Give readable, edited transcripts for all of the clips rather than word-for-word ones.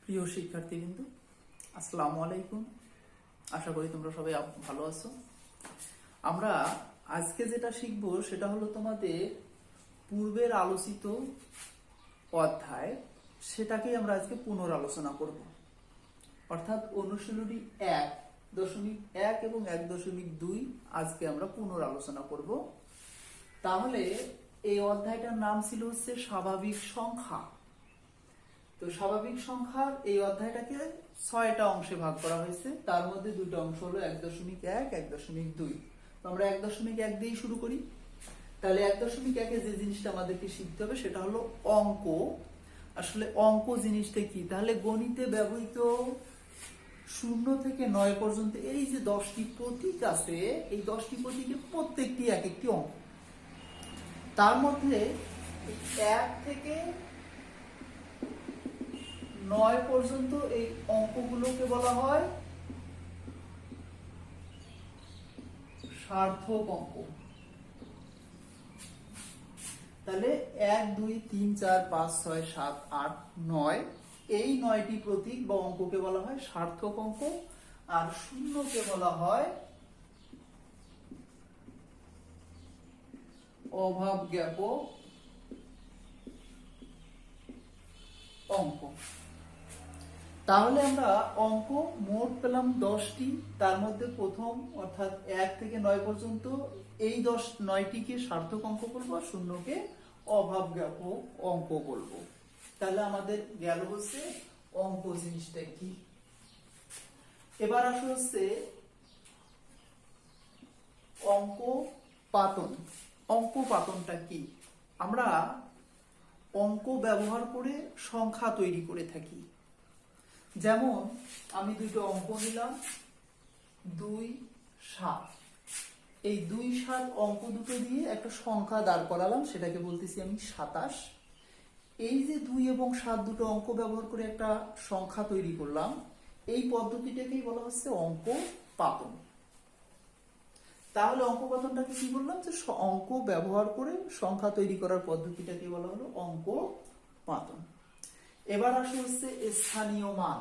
প্রিয় শিক্ষার্থীবৃন্দ, আসসালামু আলাইকুম। আশা করি তোমরা সবাই ভালো আছো। আমরা আজকে যেটা শিখবো সেটা হলো তোমাদের পূর্বের আলোচিত অধ্যায়, সেটাকেই আমরা আজকে পুনরালোচনা করব। অর্থাৎ অনুশীলনী 1.1 এবং 1.2 আজকে আমরা পুনরালোচনা করব। তাহলে এই অধ্যায়টার নাম ছিল হচ্ছে স্বাভাবিক সংখ্যা। তো স্বাভাবিক সংখ্যার এই অধ্যায়টাকে 6টা অংশে ভাগ করা হয়েছে। তার মধ্যে দুটো অংশ হলো 1.1, 1.2। তো আমরা 1.1 দিয়েই শুরু করি। তাহলে 1.1-এ যে জিনিসটা আমাদেরকে শিখতে হবে সেটা হলো অঙ্ক। আসলে অঙ্ক জিনিসটা কি? তাহলে গণিতে ব্যবহৃত 0 থেকে 9 পর্যন্ত এই যে 10টি প্রতীক আছে, এই 10টি প্রতীকের প্রত্যেকটি এক একটি অঙ্ক। তার মধ্যে 1 থেকে 9 পর্যন্ত এই অঙ্কগুলোকে বলা হয় সার্থক অঙ্ক। তাহলে 1, 2, 3, 4, 5, 6, 7, 8, 9 এই 9টি প্রতীক বা অঙ্ককে বলা হয় সার্থক অঙ্ক। আর 0কে বলা হয় অভাব জ্ঞাপক অঙ্ক। তাহলে আমরা অঙ্ক মোট পেলাম 10টি। তার মধ্যে প্রথম অর্থাৎ 1 থেকে 9 পর্যন্ত এই 9টিকে সার্থক অঙ্ক বলবো, আর 0কে অভাব জ্ঞাপক অঙ্ক বলবো। তাহলে আমাদের গেল হচ্ছে অঙ্ক জিনিসটা কি। এবার আসলে হচ্ছে অঙ্ক পাতন। অঙ্ক পাতনটা কি? আমরা অঙ্ক ব্যবহার করে সংখ্যা তৈরি করে থাকি। যেমন আমি দুটো অঙ্ক নিলাম, 2, 7। এই 2, 7 অঙ্ক দুটো দিয়ে একটা সংখ্যা দাঁড় করালাম, সেটাকে বলতেছি আমি 27। এই যে 2 এবং 7 দুটো অঙ্ক ব্যবহার করে একটা সংখ্যা তৈরি করলাম, এই পদ্ধতিটাকেই বলা হচ্ছে অঙ্ক পাতন। তাহলে অঙ্ক পাতনটাকে কি বললাম? যে অঙ্ক ব্যবহার করে সংখ্যা তৈরি করার পদ্ধতিটাকে বলা হলো অঙ্ক পাতন। এবার আসে হচ্ছে স্থানীয় মান।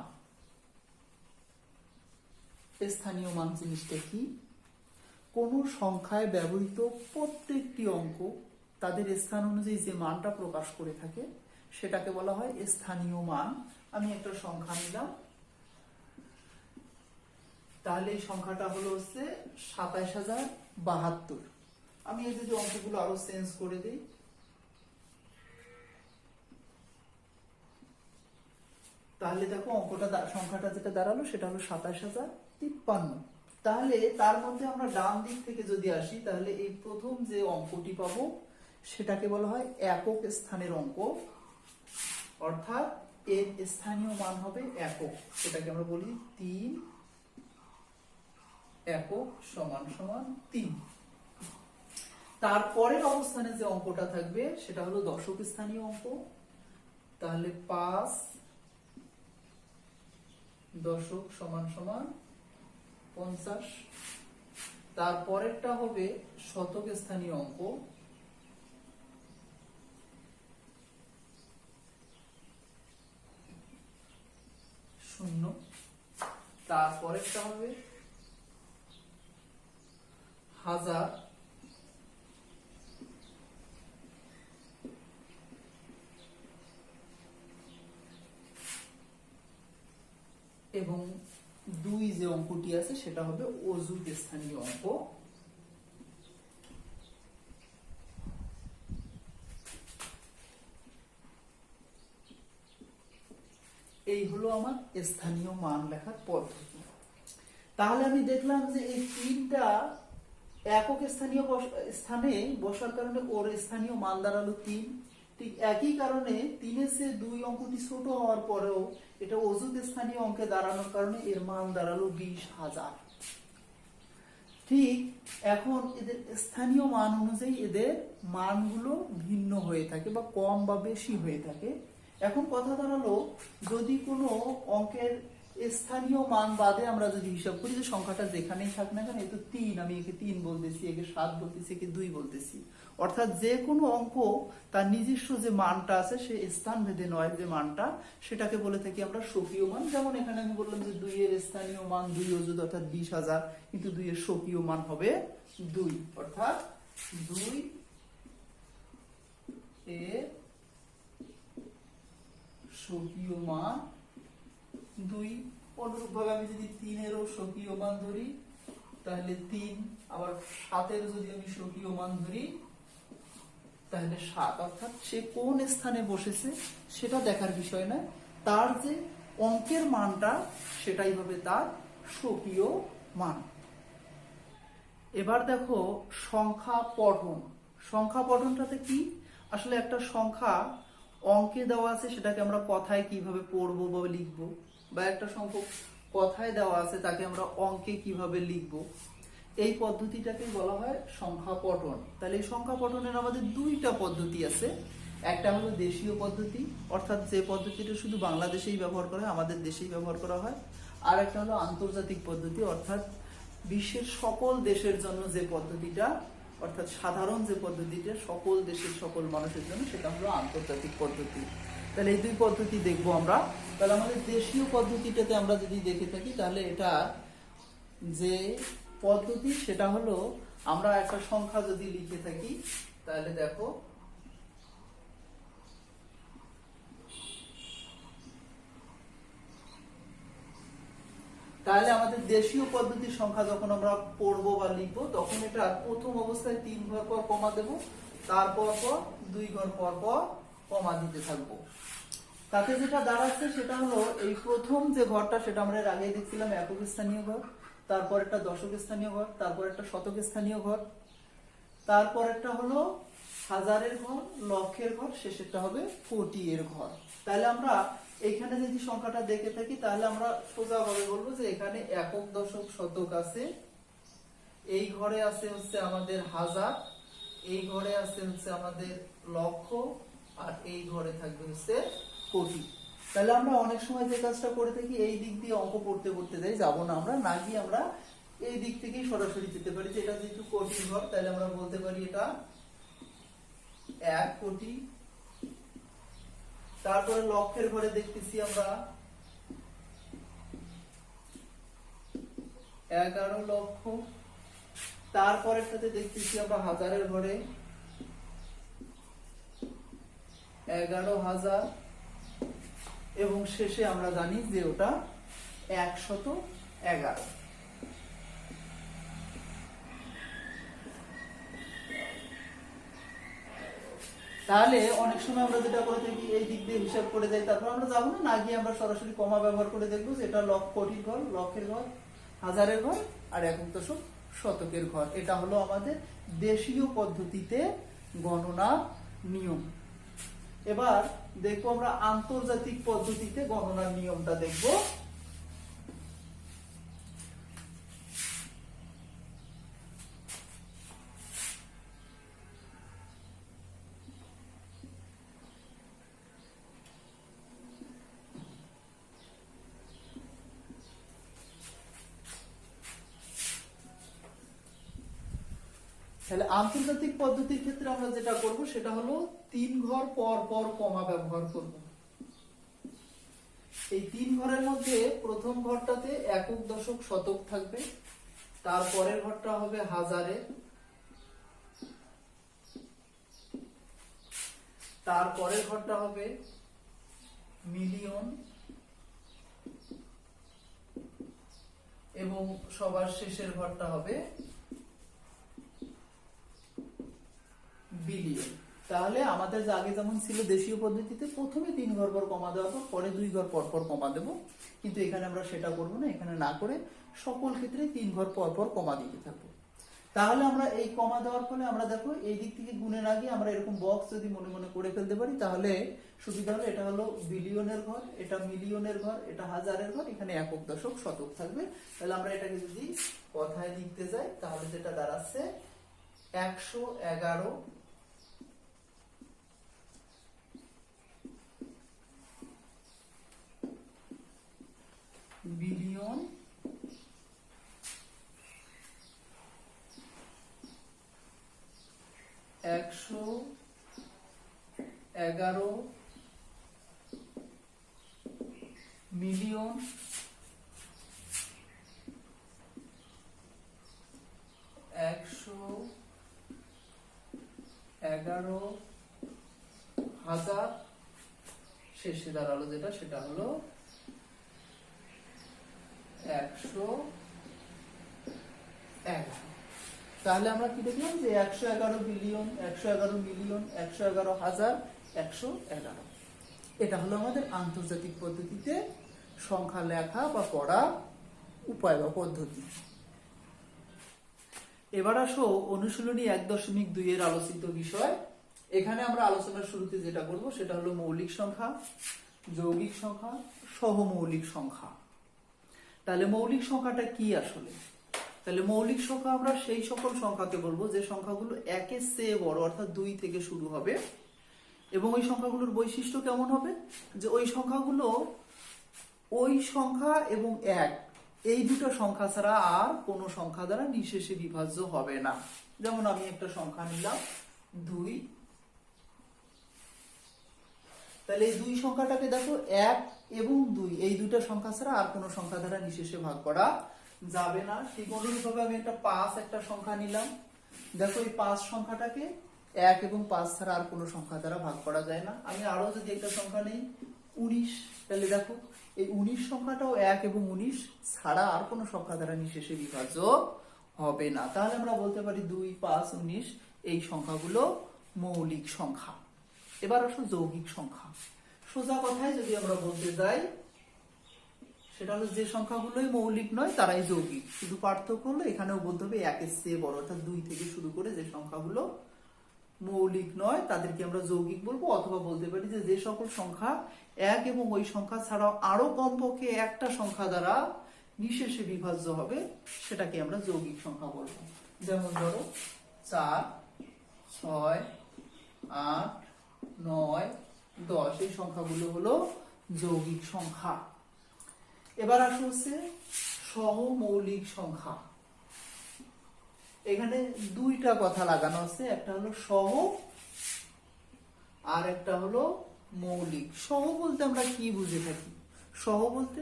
স্থানীয় মান জিনিসটা কি? কোন সংখ্যায় ব্যবহৃত প্রত্যেকটি অঙ্ক তাদের স্থান অনুযায়ী যে মানটা প্রকাশ করে থাকে সেটাকে বলা হয় স্থানীয় মান। আমি একটা সংখ্যা নিলাম, তাহলে এই সংখ্যাটা হলো হচ্ছে 27,072। আমি এই যদি অঙ্কগুলো আরো চেঞ্জ করে দিই, তাহলে দেখো সংখ্যাটা যেটা দাঁড়ালো সেটা হলো 27,053। তাহলে তার মধ্যে আমরা ডান দিক থেকে যদি আসি, তাহলে এই প্রথম যে অঙ্কটি পাবো সেটাকে বলা হয় একক স্থানের অঙ্ক। অর্থাৎ এর স্থানীয় মান হবে একক। সেটাকে আমরা বলি 3 একক সমান সমান 3। তারপরের অবস্থানে যে অঙ্কটা থাকবে সেটা হলো দশক স্থানীয় অঙ্ক। তাহলে 5 দশক সমান সমান 50। তারপরেরটা হবে শতক স্থানীয় অঙ্ক। শূন্য। তারপরেরটা হবে হাজার। এবং 2 যে অঙ্কটি আছে সেটা হবে অযুত স্থানীয় অঙ্ক। এই হলো আমার স্থানীয় মান লেখার পদ্ধতি। তাহলে আমি দেখলাম যে এই 3টা একক স্থানীয় স্থানে বসার কারণে ওর স্থানীয় মান দাঁড়ালো 3। ঠিক একই কারণে 3-এর চেয়ে 2 অঙ্কটি ছোট হওয়ার পরেও এটা অযুত স্থানীয় অঙ্কে দাঁড়ানোর কারণে এর মান দাঁড়ালো 20,000। ঠিক এখন এদের স্থানীয় মান অনুযায়ী এদের মানগুলো ভিন্ন হয়ে থাকে বা কম বা বেশি হয়ে থাকে। এখন কথা দাঁড়ালো, যদি কোনো অঙ্কের স্থানীয় মান বাদে আমরা যদি হিসাব করি যে সংখ্যাটা যেখানেই থাক না কেন, এই তো 3, আমি একে 3 বলতেছি, একে 7 বলতেছি, একে 2 বলতেছি, অর্থাৎ যে কোনো অঙ্ক তার নিজস্ব যে মানটা আছে সে স্থান ভেদে নয়, যে মানটা সেটাকে বলে থাকি আমরা স্বকীয় মান। যেমন এখানে আমি বললাম যে 2 এর স্থানীয় মান 2 অযুত অর্থাৎ 20,000, কিন্তু 2 এর স্বকীয় মান হবে 2, অর্থাৎ 2 এর স্বকীয় মান 2। অনুরূপভাবে আমি যদি 3 এরও স্বকীয় মান ধরি তাহলে 3, আবার 7 এর যদি আমি স্বকীয় মান ধরি তাহলে 7, অর্থাৎ সে কোন স্থানে বসেছে সেটা দেখার বিষয় না, তার যে অঙ্কের মানটা সেটাই হবে তার স্বকীয় মান। এবার দেখো সংখ্যা পঠন। সংখ্যা পঠনটাতে কি, আসলে একটা সংখ্যা অঙ্কে দেওয়া আছে সেটাকে আমরা কথায় কিভাবে পড়বো বা লিখবো, বা একটা সংখ্যক কথায় দেওয়া আছে তাকে আমরা অঙ্কে কিভাবে লিখবো, এই পদ্ধতিটাকে বলা হয় সংখ্যা পঠন। তাহলে এই সংখ্যা পঠনের আমাদের দুইটা পদ্ধতি আছে। একটা হলো দেশীয় পদ্ধতি, অর্থাৎ যে পদ্ধতিটা শুধু বাংলাদেশেই ব্যবহার করা হয়, আমাদের দেশেই ব্যবহার করা হয়। আর একটা হলো আন্তর্জাতিক পদ্ধতি, অর্থাৎ বিশ্বের সকল দেশের জন্য যে পদ্ধতিটা, অর্থাৎ সাধারণ যে পদ্ধতিটা সকল দেশের সকল মানুষের জন্য, সেটা হলো আন্তর্জাতিক পদ্ধতি। তাহলে এই দুই পদ্ধতি দেখবো আমরা। তাহলে আমাদের দেশীয় পদ্ধতিটাতে আমরা যদি দেখে থাকি তাহলে এটা যে পদ্ধতি সেটা হলো, আমরা একটা সংখ্যা যদি লিখে থাকি তাহলে দেখো তাহলে আমাদের দেশীয় পদ্ধতির সংখ্যা যখন আমরা পড়বো বা লিখবো তখন এটা প্রথম অবস্থায় 3 ঘর পর কমা দেব, তারপর পর 2 ঘর পর পর কমা দিতে থাকবো। তাতে যেটা দাঁড়াচ্ছে সেটা হলো এই প্রথম যে ঘরটা সেটা আমরা এর আগেই দেখছিলাম একক স্থানীয় ঘর, তারপর একটা দশক স্থানীয় ঘর, তারপর একটা শতক স্থানীয় ঘর, তারপর একটা হলো হাজারের ঘর, লক্ষের ঘর, শেষেরটা হবে কোটি এর ঘর। তাহলে আমরা এখানে যদি সংখ্যাটা দেখে থাকি তাহলে আমরা সোজা ভাবে বলবো যে এখানে একক দশক শতক আছে, এই ঘরে আছে হচ্ছে আমাদের হাজার, এই ঘরে আছে হচ্ছে আমাদের লক্ষ, আর এই ঘরে থাকবে হচ্ছে কোটি। তাহলে আমরা অনেক সময় যে কাজটা করে থাকি, এই দিক দিয়ে অঙ্ক পড়তে পড়তে যাই, যাবো না আমরা, না গিয়ে আমরা এই দিক থেকেই সরাসরি যেতে পারি যে এটা যেহেতু কোটির ঘর তাহলে আমরা বলতে পারি এটা 1 কোটি। তারপরে লক্ষের ঘরে দেখতেছি আমরা 11 লক্ষ, তারপরেরটাতে দেখতেছি আমরা হাজারের ঘরে 11,000, এবং শেষে আমরা জানি যে ওটা 111। তাহলে অনেক সময় আমরা যেটা করে থাকি এই দিক দিয়ে হিসাব করে যাই, তারপর আমরা যাবো না, না গিয়ে আমরা সরাসরি কমা ব্যবহার করে দেখবো যে এটা কোটির ঘর, লক্ষের ঘর, হাজারের ঘর, আর একক দশক শতকের ঘর। এটা হলো আমাদের দেশীয় পদ্ধতিতে গণনা নিয়ম। এবার দেখবো আমরা আন্তর্জাতিক পদ্ধতিতে গণনার নিয়মটা দেখবো। তাহলে আন্তর্জাতিক পদ্ধতির ক্ষেত্রে আমরা যেটা করব সেটা হলো 3 ঘর পর পর কমা ব্যবহার করব। এই 3 ঘরের মধ্যে প্রথম ঘরটাতে একক দশক শতক থাকবে, তারপরের ঘরটা হবে হাজারে, তারপরের ঘরটা হবে মিলিয়ন, এবং সবার শেষের ঘরটা হবে বিলিয়ন। তাহলে আমাদের আগে যেমন ছিল দেশীয় পদ্ধতিতে প্রথমে 3 ঘর পর কমা দেওয়ার পর পরে 2 ঘর পর পর কমা দেব, কিন্তু এখানে আমরা সেটা করব না, এখানে না করে সকল ক্ষেত্রে 3 ঘর পর পর কমা দিতে থাকবো। তাহলে আমরা এই কমা দেওয়ার ফলে আমরা দেখো এই দিক থেকে গুণে না গিয়ে আমরা এরকম বক্স যদি মনে মনে করে ফেলতে পারি তাহলে সুবিধা হলো। এটা হলো বিলিয়নের ঘর, এটা মিলিয়নের ঘর, এটা হাজারের ঘর, এখানে একক দশক শতক থাকবে। তাহলে আমরা এটাকে যদি কথায় লিখতে যাই তাহলে যেটা দাঁড়াচ্ছে 111 111 বিলিয়ন, 111 মিলিয়ন, 111,000 শেষে দাঁড়ালো যেটা, সেটা হলো 111। তাহলে আমরা কি দেখলাম যে 111 বিলিয়ন, 111 মিলিয়ন, 111,000, 111। এটা হলো আমাদের আন্তর্জাতিক পদ্ধতিতে সংখ্যা লেখা বা পড়া উপায় বা পদ্ধতি। এবার আসো অনুশীলনী 1.2 এর আলোচিত বিষয়। এখানে আমরা আলোচনার শুরুতে যেটা করব সেটা হলো মৌলিক সংখ্যা, যৌগিক সংখ্যা, সহমৌলিক সংখ্যা। তাহলে মৌলিক সংখ্যাটা কি আসলে? তাহলে মৌলিক সংখ্যা আমরা সেই সকল সংখ্যাকে বলবো যে সংখ্যাগুলো 1-এর চেয়ে বড়, অর্থাৎ 2 থেকে শুরু হবে। এবং ওই সংখ্যাগুলোর বৈশিষ্ট্য কেমন হবে? যে ওই সংখ্যাগুলো ওই সংখ্যা এবং 1 এই দুটো সংখ্যা ছাড়া আর কোনো সংখ্যা দ্বারা নিঃশেষে বিভাজ্য হবে না। যেমন আমি একটা সংখ্যা নিলাম 2, তাহলে এই 2 সংখ্যাটাকে দেখো 1 এবং 2 এই দুটো সংখ্যা ছাড়া আর কোনো সংখ্যা দ্বারা নিঃশেষে ভাগ করা যাবে না। ঠিক অনুরূপভাবে আমি একটা 5 একটা সংখ্যা নিলাম, দেখো এই 5 সংখ্যাটাকে 1 এবং 5 ছাড়া আর কোনো সংখ্যা দ্বারা ভাগ করা যায় না। আমি আরো যদি একটা সংখ্যা নেই 19, তাহলে দেখো এই 19 সংখ্যাটাও 1 এবং 19 ছাড়া আর কোনো সংখ্যা দ্বারা নিঃশেষে বিভাজ্য হবে না। তাহলে আমরা বলতে পারি 2, 5, 19 এই সংখ্যাগুলো মৌলিক সংখ্যা। এবার আসো যৌগিক সংখ্যা। সোজা কথায় যদি আমরা বলতে যাই সেটা হলো যে সংখ্যাগুলোই মৌলিক নয় তারাই যৌগিক। শুধু পার্থক্য হলো এখানেও বলতে হবে 1-এর চেয়ে বড়, অর্থাৎ 2 থেকে শুরু করে যে সংখ্যাগুলো মৌলিক নয় তাদেরকে আমরা যৌগিক বলবো। অথবা বলতে পারি যে যে সকল সংখ্যা 1 এবং ওই সংখ্যা ছাড়াও আরো কমপক্ষে একটা সংখ্যা দ্বারা নিঃশেষে বিভাজ্য হবে সেটাকে আমরা যৌগিক সংখ্যা বলবো। যেমন ধরো 4, 6, 8, 9, 10 এই সংখ্যাগুলো হলো যৌগিক সংখ্যা। এবার আসছে সহমৌলিক সংখ্যা। এখানে দুইটা কথা লাগানো আছে, একটা হলো সহ আর একটা হলো মৌলিক। সহ বলতে আমরা কি বুঝে থাকি? সহ বলতে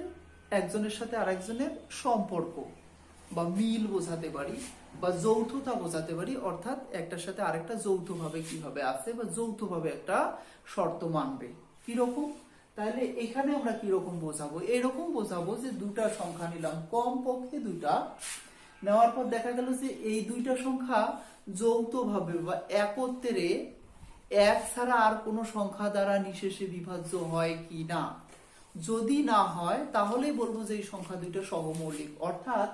একজনের সাথে আরেকজনের সম্পর্ক বা মিল বোঝাতে পারি বা যৌথতা বোঝাতে পারি, অর্থাৎ একটার সাথে আরেকটা যৌথভাবে কিভাবে আছে বা যৌথভাবে একটা শর্ত মানবে কিরকম। তাহলে এখানে আমরা কিরকম বোঝাবো? এরকম বোঝাবো যে দুটা সংখ্যা নিলাম, কমপক্ষে দুটা নেওয়ার পর দেখা গেল যে এই দুইটা সংখ্যা যৌথভাবে বা একত্রে 1 ছাড়া আর কোনো সংখ্যা দ্বারা নিঃশেষে বিভাজ্য হয় কি না। যদি না হয় তাহলে বলবো যে এই সংখ্যা দুইটা সহমৌলিক। অর্থাৎ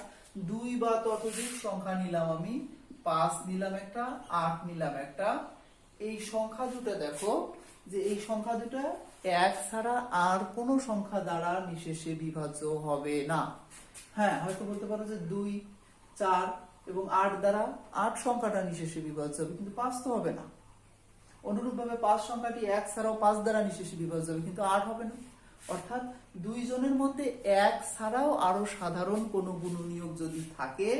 2 বা ততোধিক সংখ্যা নিলাম আমি, 5 নিলাম একটা, 8 নিলাম একটা, এই সংখ্যা দুটো দেখো যে এই সংখ্যা দুটো 1 ছাড়া আর কোনো সংখ্যা দ্বারা নিঃশেষে বিভাজ্য হবে না। হ্যাঁ, হয়তো বলতে পারো যে 2, 4 এবং 8 দ্বারা 8 সংখ্যাটা নিঃশেষে বিভাজ্য হবে, কিন্তু 5 তো হবে না। অনুরূপভাবে 5 সংখ্যাটি 1 ছাড়াও 5 দ্বারা নিঃশেষে বিভাজ্য হবে, কিন্তু 8 হবে না। অর্থাৎ দুইজনের মধ্যে 1 ছাড়াও আরো সাধারণ কোনো গুণনীয়ক যদি থাকে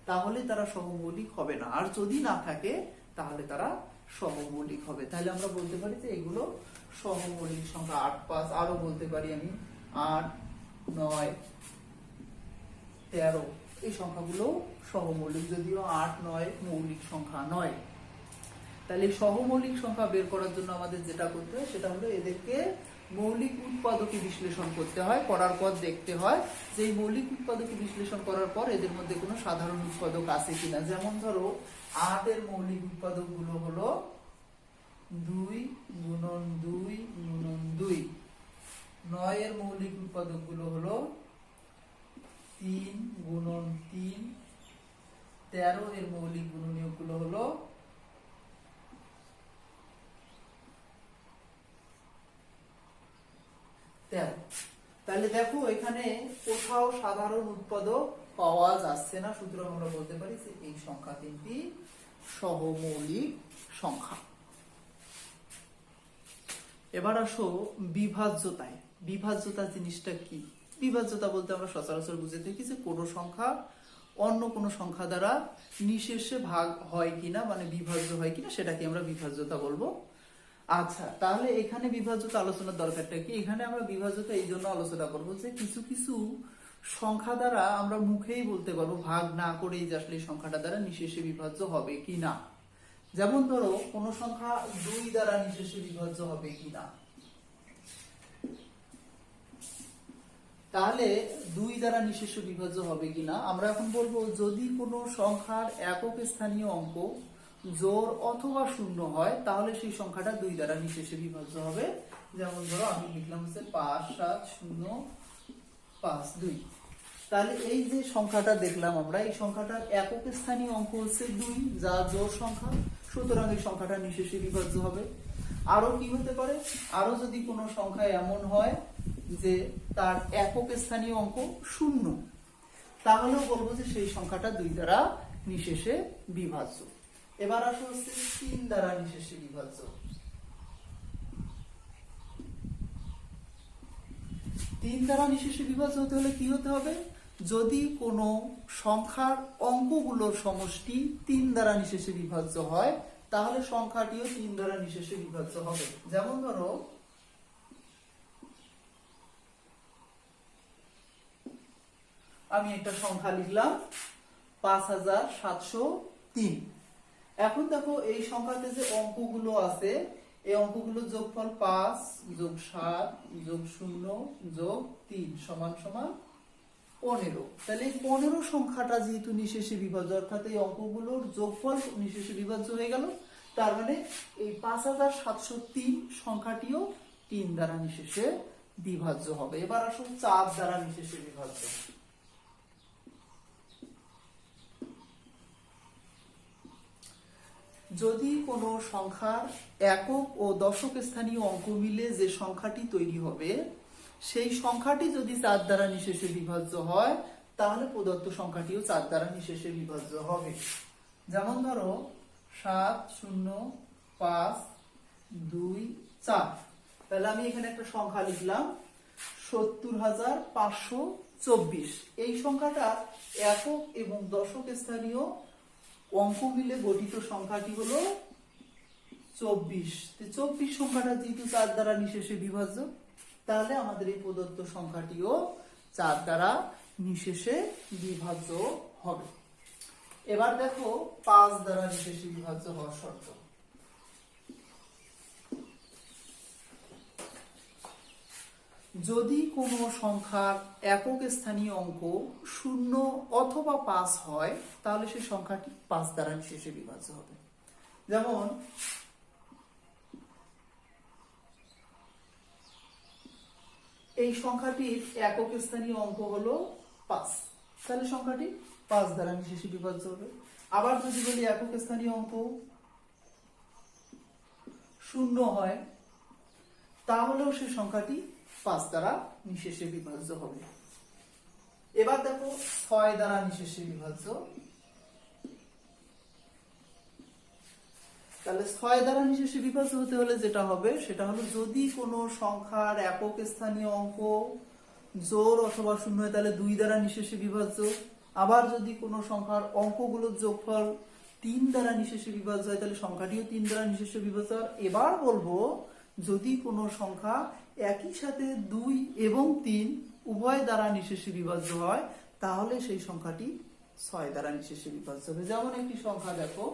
তাহলে তারা সহমৌলিক হবে না, আর যদি না থাকে তাহলে তারা সহমৌলিক হবে। তাহলে আমরা বলতে পারি যে এগুলো সহমৌলিক সংখ্যা। 8, 5 আরো বলতে পারি আমি 8, 9, 13 এই সংখ্যাগুলো সহমৌলিক, যদিও 8, 9 মৌলিক সংখ্যা নয়। তাহলে সহমৌলিক সংখ্যা বের করার জন্য আমাদের যেটা করতে হয় সেটা হলো এদেরকে মৌলিক উৎপাদকে বিশ্লেষণ করতে হয়। করার পর দেখতে হয় যে এই মৌলিক উৎপাদকে বিশ্লেষণ করার পর এদের মধ্যে কোনো সাধারণ উৎপাদক আছে কিনা। যেমন ধরো 8 এর মৌলিক উৎপাদক গুলো হলো 2 গুণন 2 গুণন 2, 9 এর মৌলিক উৎপাদক গুলো হলো 3 গুণন 3, 13 এর মৌলিক গুণনীয়ক গুলো হলো 13। তাহলে দেখো এখানে কোথাও সাধারণ উৎপাদক পাওয়া যাচ্ছে না, সুতরাং আমরা বলতে পারি যে এই সংখ্যা তিনটি সহমৌলিক সংখ্যা। এবার আসো বিভাজ্যতায়। বিভাজ্যতা জিনিসটা কি? বিভাজ্যতা বলতে আমরা সচরাচর বুঝে থাকি যে কোনো সংখ্যা অন্য কোনো সংখ্যা দ্বারা নিঃশেষে ভাগ হয় কিনা, মানে বিভাজ্য হয় কিনা, সেটাকে আমরা বিভাজ্যতা বলবো। আচ্ছা, তাহলে এখানে বিভাজ্যতা আলোচনার দরকারটা কি? এখানে আমরা বিভাজ্যতা এই জন্য আলোচনা করবো যে কিছু কিছু সংখ্যা দ্বারা আমরা মুখেই বলতে পারবো, ভাগ না করেই, যে আসলে এই সংখ্যাটা দ্বারা নিঃশেষে বিভাজ্য হবে কিনা। যেমন ধরো কোনো সংখ্যা 2 দ্বারা নিঃশেষে বিভাজ্য হবে কিনা। তাহলে 2 দ্বারা নিঃশেষে বিভাজ্য হবে কিনা আমরা এখন বলবো, যদি কোনো সংখ্যার একক স্থানীয় অঙ্ক জোড় অথবা শূন্য হয় তাহলে সেই সংখ্যাটা 2 দ্বারা নিঃশেষে বিভাজ্য হবে। যেমন ধরো আমি লিখলাম হচ্ছে 57052। তাহলে এই যে সংখ্যাটা দেখলাম আমরা, এই সংখ্যাটার একক স্থানীয় অঙ্ক হচ্ছে 2, যা জোড় সংখ্যা, সুতরাং এই সংখ্যাটা নিঃশেষে বিভাজ্য হবে। আরো কি হতে পারে? আরো যদি কোনো সংখ্যা এমন হয় যে তার একক স্থানীয় অঙ্ক 0, তাহলেও বলবো যে সেই সংখ্যাটা 2 দ্বারা নিঃশেষে বিভাজ্য। এবার আসো হচ্ছে 3 দ্বারা নিঃশেষে বিভাজ্য। 3 দ্বারা নিঃশেষে বিভাজ্য হতে হলে কি হতে হবে? যদি কোনো সংখ্যার অঙ্কগুলোর সমষ্টি 3 দ্বারা নিঃশেষে বিভাজ্য হয় তাহলে সংখ্যাটিও 3 দ্বারা নিঃশেষে বিভাজ্য হবে। যেমন ধরো আমি একটা সংখ্যা লিখলাম 5703। এখন দেখো এই সংখ্যাতে যে অঙ্কগুলো আছে, এই অঙ্কগুলোর যোগফল 5 যোগ 7 যোগ 0 যোগ 3 সমান সমান 15। তাহলে এই 15 সংখ্যাটা যেহেতু নিঃশেষে বিভাজ্য, অর্থাৎ এই অঙ্কগুলোর যোগফল নিঃশেষে বিভাজ্য হয়ে গেল, তার মানে এই 5703 সংখ্যাটিও 3 দ্বারা নিঃশেষে বিভাজ্য হবে। এবার আসুন 4 দ্বারা নিঃশেষে বিভাজ্য। যদি কোনো সংখ্যার একক ও দশক স্থানীয় অঙ্ক মিলে যে সংখ্যাটি তৈরি হবে, সেই সংখ্যাটি যদি 4 দ্বারা নিঃশেষে বিভাজ্য হয় তাহলে প্রদত্ত সংখ্যাটিও 4 দ্বারা নিঃশেষে বিভাজ্য হবে। যেমন ধরো 700524। তাহলে আমি এখানে একটা সংখ্যা লিখলাম 70524। এই সংখ্যাটা একক এবং দশক স্থানীয় অঙ্ক মিলে গঠিত সংখ্যাটি হলো 24। 24 সংখ্যাটা যেহেতু 4 দ্বারা নিঃশেষে বিভাজ্য, তাহলে আমাদের এই প্রদত্ত সংখ্যাটিও 4 দ্বারা নিঃশেষে বিভাজ্য হবে। এবার দেখো 5 দ্বারা নিঃশেষে বিভাজ্য হওয়ার শর্ত। যদি কোনো সংখ্যার একক স্থানীয় অঙ্ক 0 অথবা 5 হয় তাহলে সেই সংখ্যাটি 5 দ্বারা নিঃশেষে বিভাজ্য হবে। যেমন এই সংখ্যাটির একক স্থানীয় অঙ্ক হলো 5, তাহলে সংখ্যাটি 5 দ্বারা নিঃশেষে বিভাজ্য হবে। আবার যদি বলি একক স্থানীয় অঙ্ক 0 হয় তাহলেও সেই সংখ্যাটি 5 দ্বারা নিঃশেষে বিভাজ্য হবে। এবার দেখো 6 দ্বারা নিঃশেষে বিভাজ্য। তাহলে 6 দ্বারা নিঃশেষে বিভাজ্য হতে হলে যেটা হবে সেটা হলো, যদি কোনো সংখ্যার একক স্থানীয় অঙ্ক জোড় অথবা শূন্য হয় তাহলে 2 দ্বারা নিঃশেষে বিভাজ্য। আবার যদি কোনো সংখ্যার অঙ্কগুলোর যোগফল 3 দ্বারা নিঃশেষে বিভাজ্য হয় তাহলে সংখ্যাটিও 3 দ্বারা নিঃশেষে বিভাজ্য। এবার বলবো, যদি কোনো সংখ্যা একই সাথে 2 এবং 3 উভয় দ্বারা নিঃশেষে বিভাজ্য হয় তাহলে সেই সংখ্যাটি 6 দ্বারা নিঃশেষে বিভাজ্য হবে। যেমন একটি সংখ্যা দেখো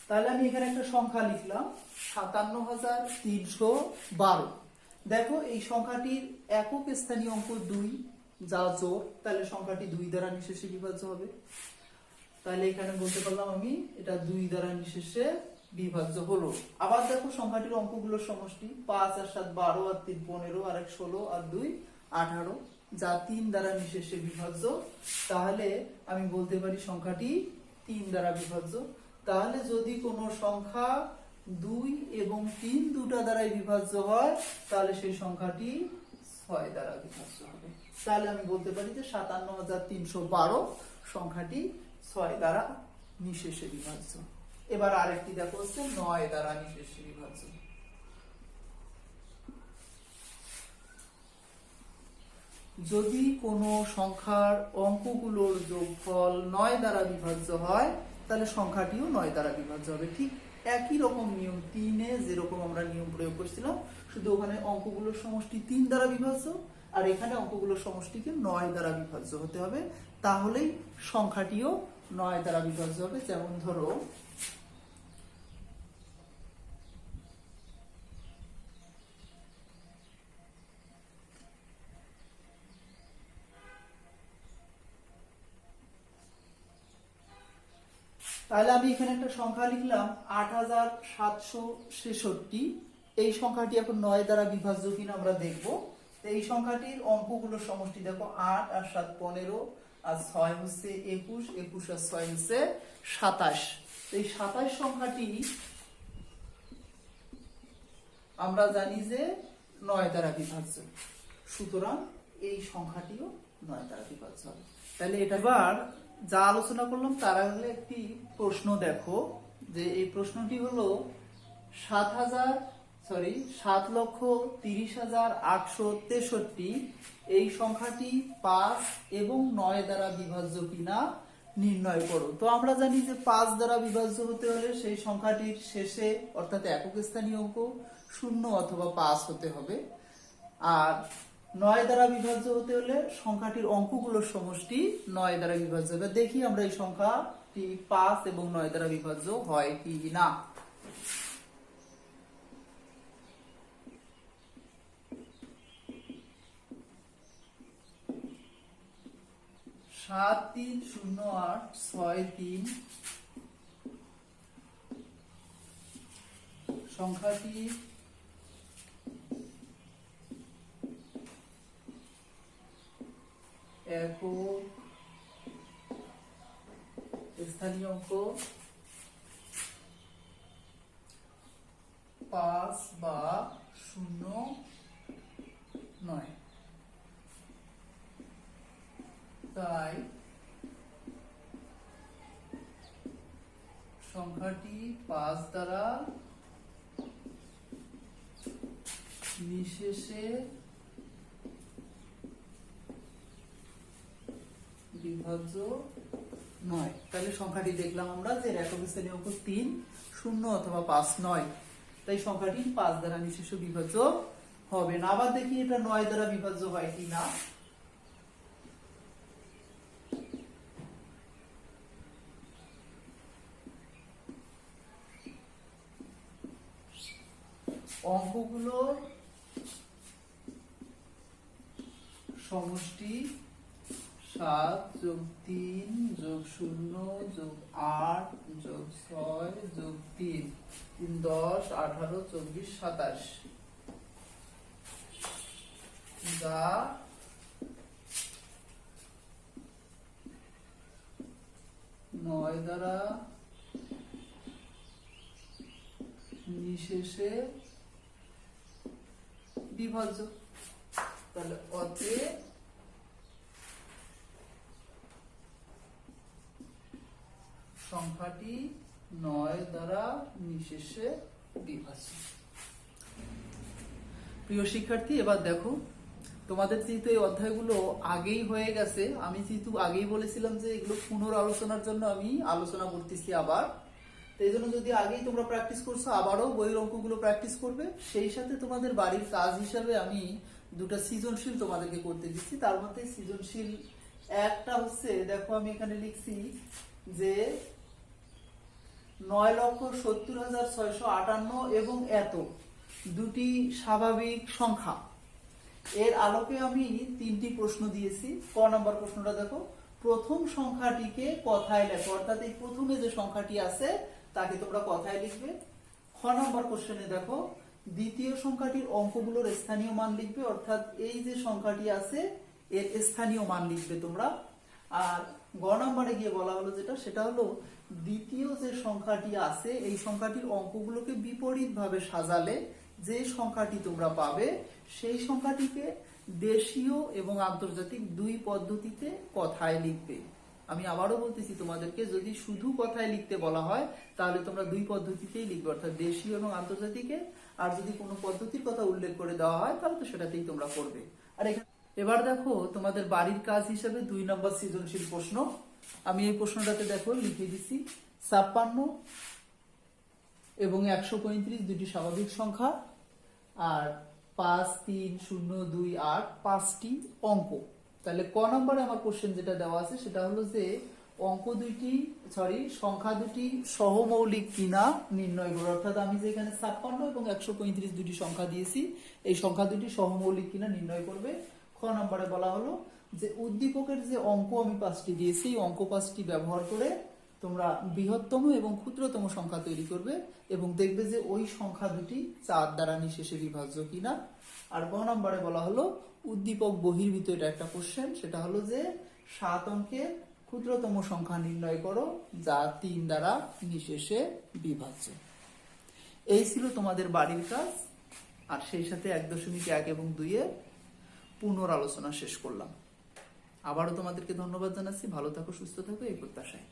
তাহলে আমি এখানে একটা সংখ্যা লিখলাম 57312। দেখো এই সংখ্যাটির একক স্থানীয় অঙ্ক 2, যা জোড়, তাহলে সংখ্যাটি 2 দ্বারা নিঃশেষে বিভাজ্য হবে। তাহলে এখানে বলতে পারলাম আমি এটা 2 দ্বারা নিঃশেষে বিভাজ্য হলো। আবার দেখো সংখ্যাটির অঙ্কগুলোর সমষ্টি 5 আর 7 12 আর 3 15 আর 1 16 আর 2 18, যা 3 দ্বারা নিঃশেষে বিভাজ্য। তাহলে আমি বলতে পারি সংখ্যাটি 3 দ্বারা বিভাজ্য। তাহলে যদি কোনো সংখ্যা 2 এবং 3 দুটা দ্বারাই বিভাজ্য হয় তাহলে সেই সংখ্যাটি 6 দ্বারা বিভাজ্য হবে। তাহলে আমি বলতে পারি যে 57,312 সংখ্যাটি 6 দ্বারা নিঃশেষে বিভাজ্য। এবার আরেকটি দেখো হচ্ছে 9 দ্বারা নিঃশেষে বিভাজ্য। যদি কোনো সংখ্যার অঙ্কগুলোর যোগফল 9 দ্বারা বিভাজ্য হয় তাহলে সংখ্যাটিও 9 দ্বারা বিভাজ্য হবে। ঠিক একই রকম নিয়ম 3-এ যেরকম আমরা নিয়ম প্রয়োগ করছিলাম, শুধু ওখানে অঙ্কগুলোর সমষ্টি 3 দ্বারা বিভাজ্য আর এখানে অঙ্কগুলোর সমষ্টিকে 9 দ্বারা বিভাজ্য হতে হবে, তাহলেই সংখ্যাটিও 9 দ্বারা বিভাজ্য হবে। যেমন ধরো তাহলে আমি এখানে একটা সংখ্যা লিখলাম 8766। এই সংখ্যাটি এখন 9 দ্বারা বিভাজ্য কিনা আমরা দেখব। এই সংখ্যাটির অঙ্কগুলোর সমষ্টি দেখো 8 আর 7 15 আর 6 হচ্ছে 21, 21 আর 6 হচ্ছে 27। এই 27 সংখ্যাটি আমরা জানি যে 9 দ্বারা বিভাজ্য, সুতরাং এই সংখ্যাটিও 9 দ্বারা বিভাজ্য হবে। তাহলে এটা এবার যা আলোচনা করলাম তার আগে একটি প্রশ্ন দেখো, যে এই প্রশ্নটি হলো 7,30,863 এই সংখ্যাটি 5 এবং 9 দ্বারা বিভাজ্য কিনা নির্ণয় করো। তো আমরা জানি যে 5 দ্বারা বিভাজ্য হতে হলে সেই সংখ্যাটির শেষে অর্থাৎ একক স্থানীয় অঙ্ক 0 অথবা 5 হতে হবে, আর 9 দ্বারা বিভাজ্য হতে হলে সংখ্যাটির অঙ্কগুলোর সমষ্টি 9 দ্বারা বিভাজ্য হবে। দেখি আমরা এই সংখ্যাটি 5 এবং 9 দ্বারা বিভাজ্য হয় কি না। সাত 3 0 8 6 3 সংখ্যাটি একক স্থানীয় অঙ্ক 5 বা 0 9, তাই সংখ্যাটি 5 দ্বারা নিঃশেষে বিভাজ্য নয়। তাহলে সংখ্যাটি দেখলাম আমরা যে একক স্থানীয় অঙ্ক 3 0 অথবা 5 9, তাই সংখ্যাটি 5 দ্বারা নিঃশেষে বিভাজ্য হবে না। আবার দেখি এটা 9 দ্বারা বিভাজ্য হয় কি না। অঙ্কগুলোর সমষ্টি 7 যোগ 3 যোগ 0 যোগ 8 যোগ 6 যোগ 3 3 10 18 24 27, যা 9 দ্বারা নিঃশেষে বিভাজ্য। তাহলে অতএব সংখ্যাটি 9 দ্বারা নিঃশেষে বিভাজ্য। প্রিয় শিক্ষার্থী, এবার দেখো তোমাদের যেহেতু এই অধ্যায়গুলো আগেই হয়ে গেছে, আমি যেহেতু আগেই বলেছিলাম যে এগুলো পুনরালোচনার জন্য আমি আলোচনা করতেছি আবার, এই জন্য যদি আগেই তোমরা প্র্যাকটিস করছো আবারও বইয়ের অঙ্কগুলো প্র্যাকটিস করবে। সেই সাথে তোমাদের বাড়ির কাজ হিসাবে আমি দুটো সৃজনশীল তোমাদেরকে করতে দিচ্ছি। তার মধ্যে সৃজনশীল একটা হচ্ছে, দেখো আমি এখানে লিখছি যে 9,70,658 এবং এত দুটি স্বাভাবিক সংখ্যা, এর আলোকে আমি 3টি প্রশ্ন দিয়েছি। ক নাম্বার প্রশ্নটা দেখো, প্রথম সংখ্যাটিকে কথায় লেখো, অর্থাৎ এই প্রথমে যে সংখ্যাটি আছে তাকে তোমরা কথায় লিখবে। খ নাম্বার কোশ্চেনে দেখো, দ্বিতীয় সংখ্যাটির অঙ্কগুলোর স্থানীয় মান লিখবে, অর্থাৎ এই যে সংখ্যাটি আছে এর স্থানীয় মান লিখবে তোমরা। আর গ নাম্বারে গিয়ে বলা হলো যেটা, সেটা হলো দ্বিতীয় যে সংখ্যাটি আছে এই সংখ্যাটির অঙ্কগুলোকে বিপরীত ভাবে সাজালে যে সংখ্যাটি তোমরা পাবে সেই সংখ্যাটিকে দেশীয় এবং আন্তর্জাতিক দুই পদ্ধতিতে কথায় লিখবে। আমি আবারও বলতেছি তোমাদেরকে, যদি শুধু কথায় লিখতে বলা হয় তাহলে তোমরা দুই পদ্ধতিতেই লিখবে, অর্থাৎ দেশীয় এবং আন্তর্জাতিকে। আর যদি কোনো পদ্ধতির কথা উল্লেখ করে দেওয়া হয় তাহলে তো সেটাতেই তোমরা করবে। আর এবার দেখো তোমাদের বাড়ির কাজ হিসেবে 2 নম্বর সৃজনশীল প্রশ্ন। আমি এই প্রশ্নটাতে দেখো লিখে দিছি 56 এবং 135 দুটি স্বাভাবিক সংখ্যা, আর 5, 3, 0, 2, 8 5টি অঙ্ক। তাহলে ক নম্বরে আমার কোশ্চেন যেটা দেওয়া আছে সেটা হলো যে সংখ্যা দুটি সহমৌলিক কিনা নির্ণয় করো। অর্থাৎ আমি যে এখানে 56 এবং 135 দুটি সংখ্যা দিয়েছি, এই সংখ্যা দুটি সহমৌলিক কিনা নির্ণয় করবে। খ নম্বরে বলা হলো যে উদ্দীপকের যে অঙ্ক আমি 5টি দিয়েছি, এই অঙ্ক 5টি ব্যবহার করে তোমরা বৃহত্তম এবং ক্ষুদ্রতম সংখ্যা তৈরি করবে এবং দেখবে যে ওই সংখ্যা দুটি 4 দ্বারা নিঃশেষে বিভাজ্য কিনা। আর গ নম্বরে বলা হলো উদ্দীপক বহির্ভূত, এটা একটা কোশ্চেন, সেটা হলো যে 7 অঙ্কের ক্ষুদ্রতম সংখ্যা নির্ণয় করো যা 3 দ্বারা নিঃশেষে বিভাজ্য। এই ছিল তোমাদের বাড়ির কাজ। আর সেই সাথে 1.1 এবং 2 এর পুনরালোচনা শেষ করলাম। আবারও তোমাদেরকে ধন্যবাদ জানাচ্ছি। ভালো থাকো, সুস্থ থাকো এই প্রত্যাশায়।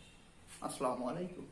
আসসালামু আলাইকুম।